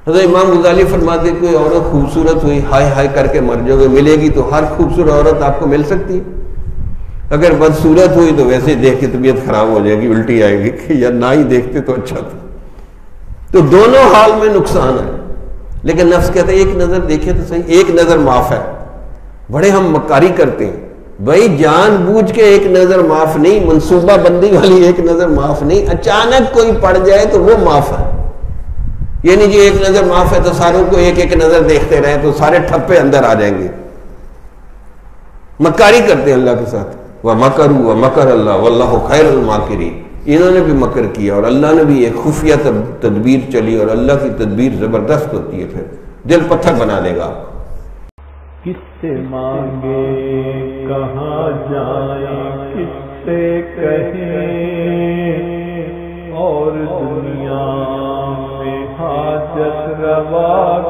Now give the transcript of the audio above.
حضرت امام غزالی فرماتے ہیں کوئی عورت خوبصورت ہوئی ہائے ہائے کر کے مر جاؤ گے، ملے گی تو ہر خوبصورت عورت آپ کو مل سکتی ہے، اگر بدصورت ہوئی تو ویسے دیکھ کے طبیعت خراب ہو جائے گی، الٹی آئے گی کہ یا نہ ہی دیکھتے تو اچھا تھا۔ تو دونوں حال میں نقصان ہے، لیکن نفس کہتا ہے ایک نظر دیکھے تو صحیح، ایک نظر معاف ہے۔ بڑے ہم مکاری کرتے ہیں بھائی، جان بوجھ کے ایک نظر معاف نہیں، منصوبہ بندی والی ایک نظر معاف نہیں، اچانک کوئی پڑ جائے تو وہ معاف ہے۔ یہ نہیں جی ایک نظر معاف ہے تو ساروں کو ایک ایک نظر دیکھتے رہیں تو سارے ٹھپے اندر آ جائیں گے۔ مکاری کرتے ہیں اللہ کے ساتھ، وَمَكَرُوا وَمَكَرَ اللَّهُ وَاللَّهُ خَيْرُ الْمَاكِرِينَ۔ انہوں نے بھی مکر کیا اور اللہ نے بھی ایک خفیہ تدبیر چلی، اور اللہ کی تدبیر زبردست ہوتی ہے، پھر دل پتھر بنا دے گا آپ کو۔ کس سے مانگے کہاں جائیں، کس سے کہیں، اور دنیا میں حاجت روا